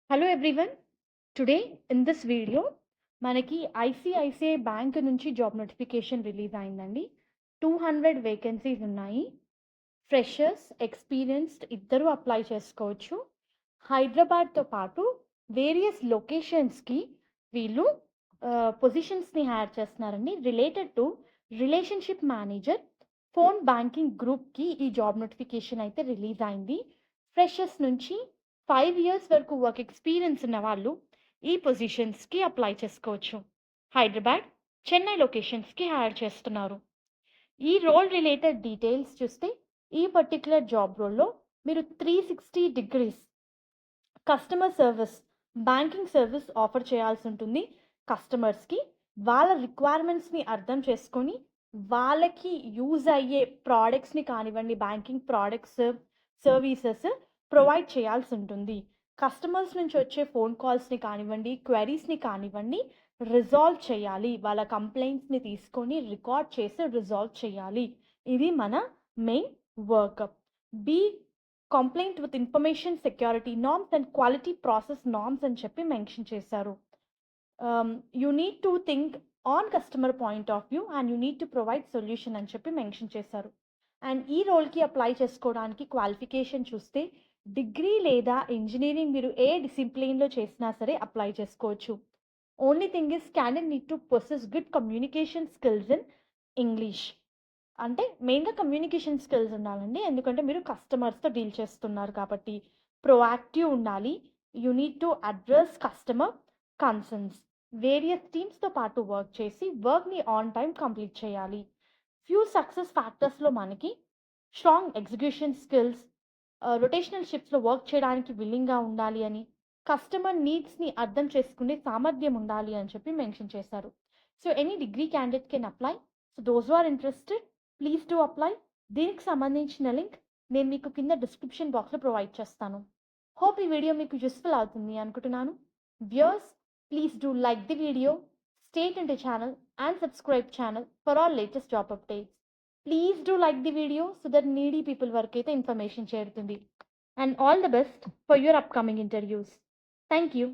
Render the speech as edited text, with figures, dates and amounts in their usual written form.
Hello everyone. Today in this video మనకి ICICI bank నుంచి job notification release అయిందండి. 200 vacancies ఉన్నాయి. ఫ్రెషర్స్, ఎక్స్పీరియన్స్డ్ ఇద్దరూ అప్లై చేసుకోవచ్చు. హైదరాబాద్తో పాటు వేరియస్ లొకేషన్స్కి వీళ్ళు పొజిషన్స్ని హైర్ చేస్తున్నారండి. Related to relationship manager phone banking గ్రూప్కి ఈ జాబ్ నోటిఫికేషన్ అయితే రిలీజ్ అయింది. ఫ్రెషర్స్ నుంచి 5 ఇయర్స్ వరకు వర్క్ ఎక్స్పీరియన్స్ ఉన్న వాళ్ళు ఈ పొజిషన్స్కి అప్లై చేసుకోవచ్చు. హైదరాబాద్, చెన్నై లొకేషన్స్కి హైర్ చేస్తున్నారు. ఈ రోల్ రిలేటెడ్ డీటెయిల్స్ చూస్తే ఈ పర్టిక్యులర్ జాబ్ రోల్లో మీరు 360 degrees customer service, banking service offer చేయాల్సి ఉంటుంది. కస్టమర్స్కి వాళ్ళ రిక్వైర్మెంట్స్ని అర్థం చేసుకొని వాళ్ళకి యూజ్ అయ్యే ప్రోడక్ట్స్ని కానివ్వండి, బ్యాంకింగ్ ప్రోడక్ట్స్, సర్వీసెస్ ప్రొవైడ్ చేయాల్సి ఉంటుంది. కస్టమర్స్ నుంచి వచ్చే ఫోన్ కాల్స్ని కానివ్వండి, క్వెరీస్ని కానివ్వండి రిజాల్వ్ చేయాలి. వాళ్ళ కంప్లైంట్స్ని తీసుకొని రికార్డ్ చేసి రిజాల్వ్ చేయాలి. ఇది మన main work. Be compliant with information security norms and quality process norms అని చెప్పి మెన్షన్ చేశారు. You need to think on customer point of view and you need to provide solution అని చెప్పి మెన్షన్ చేశారు. అండ్ ఈ రోల్కి అప్లై చేసుకోవడానికి qualification చూస్తే డిగ్రీ లేదా ఇంజనీరింగ్ మీరు ఏ డిసిప్లిన్లో చేసినా సరే అప్లై చేసుకోవచ్చు. Only thing is candidate need to possess good communication skills in English. అంటే మెయిన్గా కమ్యూనికేషన్ స్కిల్స్ ఉండాలండి. ఎందుకంటే మీరు కస్టమర్స్తో డీల్ చేస్తున్నారు కాబట్టి ప్రొయాక్టివ్ ఉండాలి. You need to address customer concerns. Various టీమ్స్తో పాటు వర్క్ చేసి వర్క్ని ఆన్ టైం కంప్లీట్ చేయాలి. ఫ్యూ సక్సెస్ ఫ్యాక్టర్స్లో మనకి స్ట్రాంగ్ ఎగ్జిక్యూషన్ స్కిల్స్, రొటేషనల్ షిఫ్ట్స్లో వర్క్ చేయడానికి విల్లింగ్గా ఉండాలి అని, కస్టమర్ నీడ్స్ని అర్థం చేసుకునే సామర్థ్యం ఉండాలి అని చెప్పి మెన్షన్ చేశారు. So any degree candidate can apply. So those are interested please to apply. దీనికి సంబంధించిన లింక్ నేను మీకు కింద డిస్క్రిప్షన్ బాక్స్లో ప్రొవైడ్ చేస్తాను. హోప్ ఈ వీడియో మీకు యూస్ఫుల్ అవుతుంది అనుకుంటున్నాను. Viewers, please do like the video, stay tuned to channel and subscribe channel for all latest job updates. Please do like the video so that needy people వరకు అయితే information చేరుతుంది. And all the best for your upcoming interviews. Thank you.